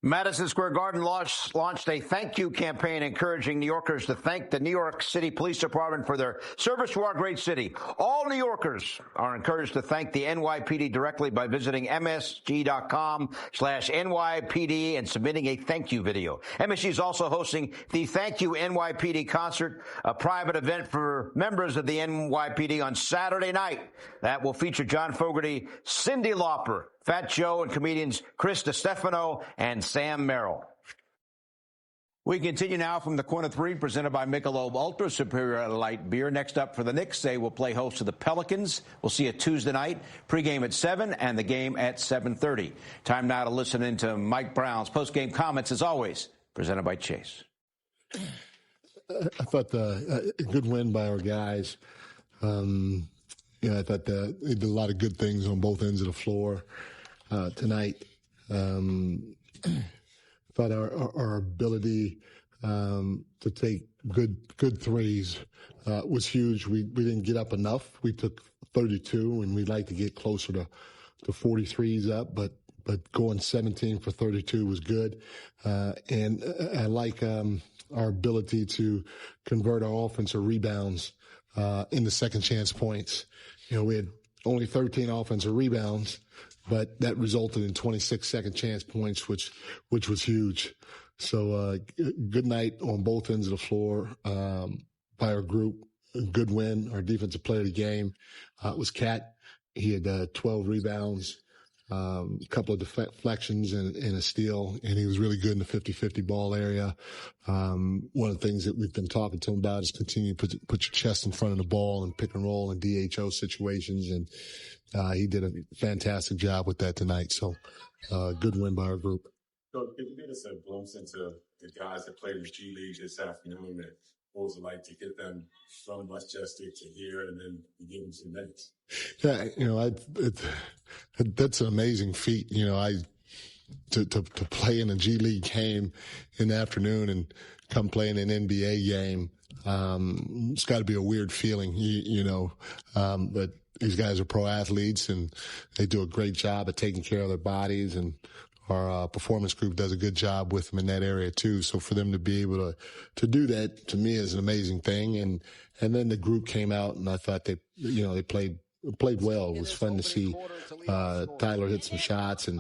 Madison Square Garden launched a thank you campaign encouraging New Yorkers to thank the New York City Police Department for their service to our great city. All New Yorkers are encouraged to thank the NYPD directly by visiting msg.com/NYPD and submitting a thank you video. MSG is also hosting the Thank You NYPD concert, a private event for members of the NYPD on Saturday night. That will feature John Fogerty, Cyndi Lauper, Fat Joe, and comedians Chris DiStefano and Sam Merrill. We continue now from the Corner 3, presented by Michelob Ultra Superior Light Beer. Next up for the Knicks, they will play host to the Pelicans. We'll see it Tuesday night, pregame at 7 and the game at 7:30. Time now to listen into Mike Brown's postgame comments, as always, presented by Chase. I thought a good win by our guys. I thought they did a lot of good things on both ends of the floor tonight. Thought our ability to take good threes was huge. We didn't get up enough. We took 32, and we'd like to get closer to 43s up, but going 17 for 32 was good. And I like our ability to convert our offensive rebounds into second chance points. We had only 13 offensive rebounds, but that resulted in 26 second chance points, which was huge. So good night on both ends of the floor by our group. Good win. Our defensive player of the game was Cat. He had 12 rebounds, a couple of deflections and a steal, and he was really good in the 50-50 ball area. One of the things that we've been talking to him about is continue to put your chest in front of the ball and pick and roll and DHO situations, and he did a fantastic job with that tonight. So good win by our group. So can you give us a glimpse into the guys that played in the G League this afternoon? What was it like to get them from Westchester to here and then give them some minutes? Yeah, that's an amazing feat. To play in a G League game in the afternoon and come play in an NBA game, it's got to be a weird feeling, but these guys are pro athletes and they do a great job of taking care of their bodies, and our performance group does a good job with them in that area too. So for them to be able to do that, to me, is an amazing thing. And then the group came out, and I thought they played well. It was fun to see Tyler hit some shots and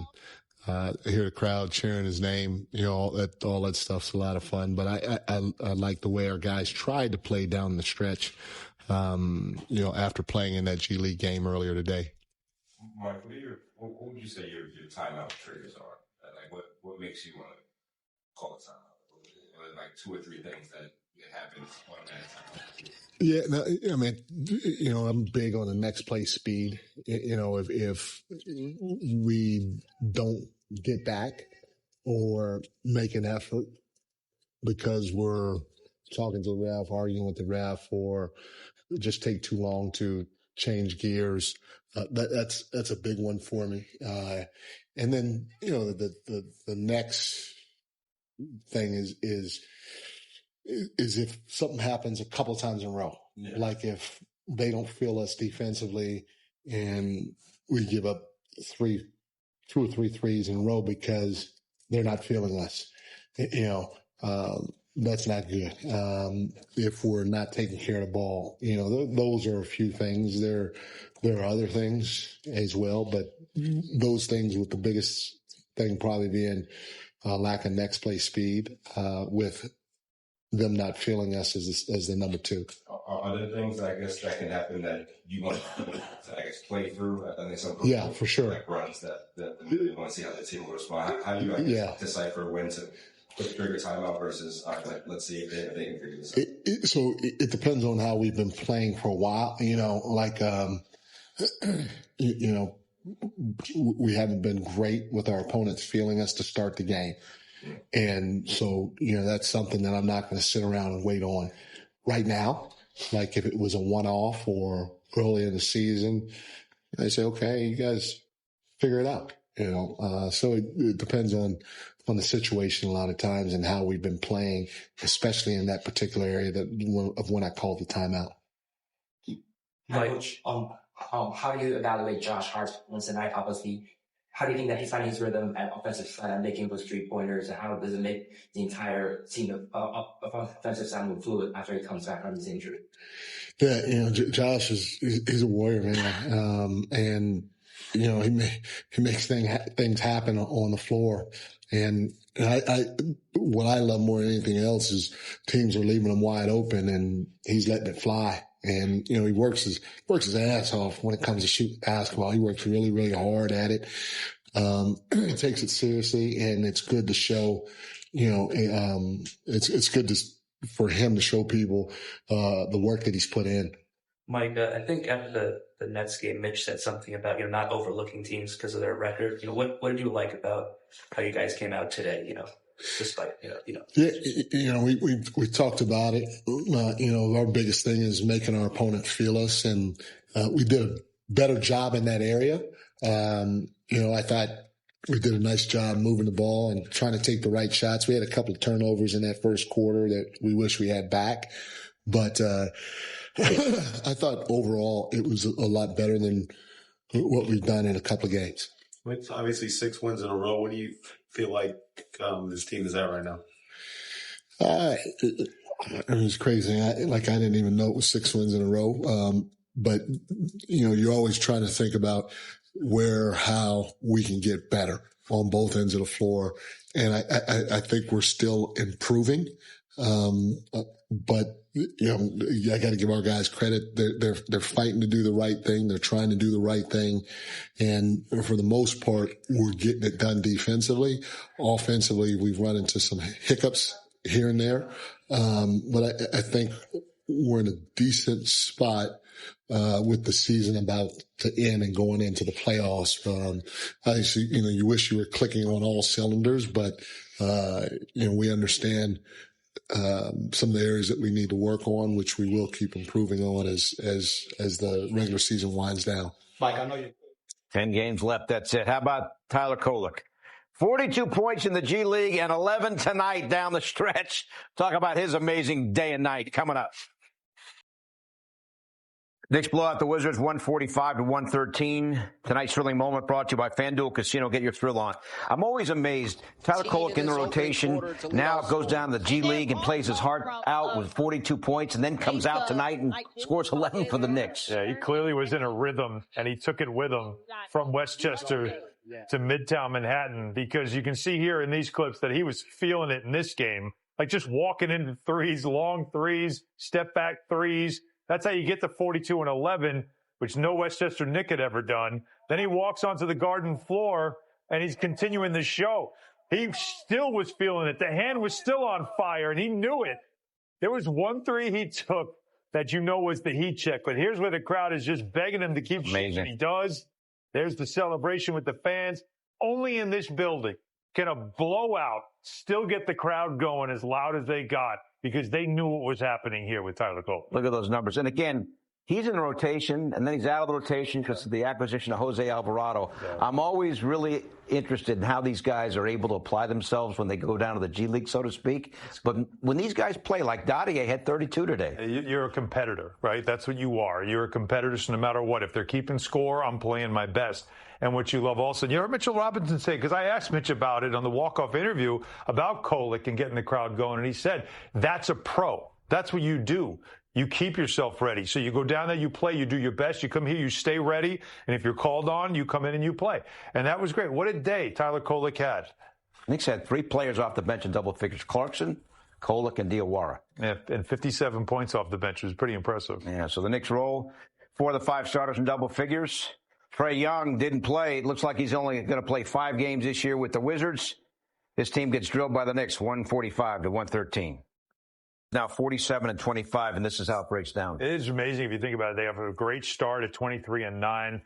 hear the crowd cheering his name. All that stuff's a lot of fun. But I like the way our guys tried to play down the stretch, after playing in that G League game earlier today. Mike, what would you say your timeout triggers are? Like, what makes you want to call a timeout? Or like two or three things that happens automatically? Yeah, no, I mean, I'm big on the next play speed. If we don't get back or make an effort because we're talking to the ref, arguing with the ref, or just take too long to change gears, that's a big one for me. And then, the next thing is if something happens a couple of times in a row, like if they don't feel us defensively and we give up two or three threes in a row because they're not feeling us, that's not good. If we're not taking care of the ball, those are a few things. There are other things as well, but those things, with the biggest thing probably being lack of next play speed, with them not feeling us as the number two. Are there things, I guess, that can happen that you want to, play through? I think some yeah, for sure. Like runs that you want to see how the team will respond. How do you decipher when to put trigger timeout versus, let's see if they can figure this out? So it depends on how we've been playing for a while. We haven't been great with our opponents feeling us to start the game. And so, that's something that I'm not going to sit around and wait on right now. Like if it was a one-off or early in the season, I say, okay, you guys figure it out, so it depends on the situation a lot of times and how we've been playing, especially in that particular area of when I called the timeout. Coach, how do you evaluate Josh Hart's performance tonight? Obviously, how do you think that he's finding his rhythm at offensive side and making those 3-pointers, and how does it make the entire team of offensive side move fluid after he comes back from his injury? Yeah, Josh he's a warrior, man, and he makes things happen on the floor, and what I love more than anything else is teams are leaving him wide open, and he's letting it fly. And he works his ass off when it comes to shooting basketball. He works really, really hard at it. He takes it seriously, and it's good to show. It's good for him to show people the work that he's put in. Mike, I think after the Nets game, Mitch said something about not overlooking teams because of their record. What did you like about how you guys came out today? Despite Yeah, we talked about it. Our biggest thing is making our opponent feel us, and we did a better job in that area. I thought we did a nice job moving the ball and trying to take the right shots. We had a couple of turnovers in that first quarter that we wish we had back, but I thought overall it was a lot better than what we've done in a couple of games. It's obviously 6 wins in a row. What do you feel like this team is at right now? It was crazy. I didn't even know it was 6 wins in a row. But you're always trying to think about how we can get better on both ends of the floor. And I think we're still improving. But I got to give our guys credit. They're fighting to do the right thing. They're trying to do the right thing. And for the most part, we're getting it done defensively. Offensively, we've run into some hiccups here and there. But I think we're in a decent spot with the season about to end and going into the playoffs. Obviously, you wish you were clicking on all cylinders, but we understand some of the areas that we need to work on, which we will keep improving on as the regular season winds down. Mike, I know you. 10 games left. That's it. How about Tyler Kolek? 42 points in the G League and 11 tonight down the stretch. Talk about his amazing day and night coming up. Knicks blow out the Wizards 145-113. Tonight's thrilling moment brought to you by FanDuel Casino. Get your thrill on. I'm always amazed. Tyler Kolek in the rotation. Now goes down to the G League and plays his heart out with 42 points and then comes out tonight and scores 11 for the Knicks. Yeah, he clearly was in a rhythm, and he took it with him from Westchester to Midtown Manhattan, because you can see here in these clips that he was feeling it in this game, like just walking into threes, long threes, step back threes. That's how you get to 42 and 11, which no Westchester Knick had ever done. Then he walks onto the Garden floor, and he's continuing the show. He still was feeling it. The hand was still on fire, and he knew it. There was 1 3 he took that was the heat check. But here's where the crowd is just begging him to keep shooting. He does. There's the celebration with the fans. Only in this building can a blowout still get the crowd going as loud as they got, because they knew what was happening here with Tyler Kolek. Look at those numbers. And again, he's in the rotation, and then he's out of the rotation because of the acquisition of Jose Alvarado. Yeah. I'm always really interested in how these guys are able to apply themselves when they go down to the G League, so to speak. But when these guys play, like Dadier had 32 today. You're a competitor, right? That's what you are. You're a competitor, so no matter what. If they're keeping score, I'm playing my best. And what you love also, you heard Mitchell Robinson say, because I asked Mitch about it on the walk-off interview about Kolek and getting the crowd going, and he said, that's a pro. That's what you do. You keep yourself ready. So you go down there, you play, you do your best, you come here, you stay ready, and if you're called on, you come in and you play. And that was great. What a day Tyler Kolek had. Knicks had 3 players off the bench in double figures: Clarkson, Kolek, and Diawara. Yeah, and 57 points off the bench was pretty impressive. Yeah, so the Knicks roll 4 of the 5 starters in double figures. Trae Young didn't play. It looks like he's only going to play 5 games this year with the Wizards. This team gets drilled by the Knicks 145-113. Now 47-25, and this is how it breaks down. It is amazing if you think about it. They have a great start at 23-9,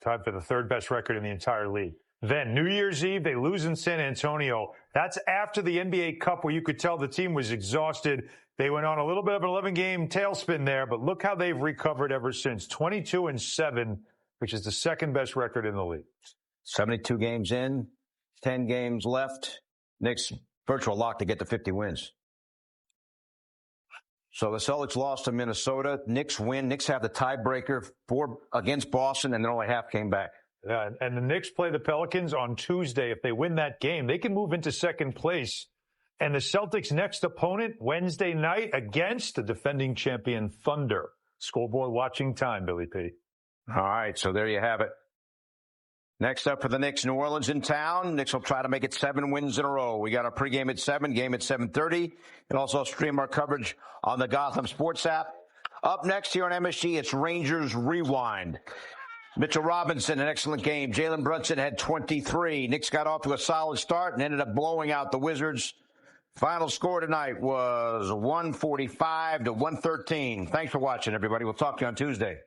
tied for the 3rd best record in the entire league. Then New Year's Eve, they lose in San Antonio. That's after the NBA Cup, where you could tell the team was exhausted. They went on a little bit of an 11-game tailspin there, but look how they've recovered ever since. 22-7, which is the 2nd best record in the league. 72 games in, 10 games left. Knicks virtual lock to get to 50 wins. So the Celtics lost to Minnesota. Knicks win. Knicks have the tiebreaker against Boston, and then only half came back. Yeah, and the Knicks play the Pelicans on Tuesday. If they win that game, they can move into second place. And the Celtics' next opponent, Wednesday night, against the defending champion Thunder. Scoreboard watching time, Billy P. All right, so there you have it. Next up for the Knicks, New Orleans in town. Knicks will try to make it 7 wins in a row. We got our pregame at 7, game at 7:30. And also stream our coverage on the Gotham Sports app. Up next here on MSG, it's Rangers Rewind. Mitchell Robinson, an excellent game. Jalen Brunson had 23. Knicks got off to a solid start and ended up blowing out the Wizards. Final score tonight was 145 to 113. Thanks for watching, everybody. We'll talk to you on Tuesday.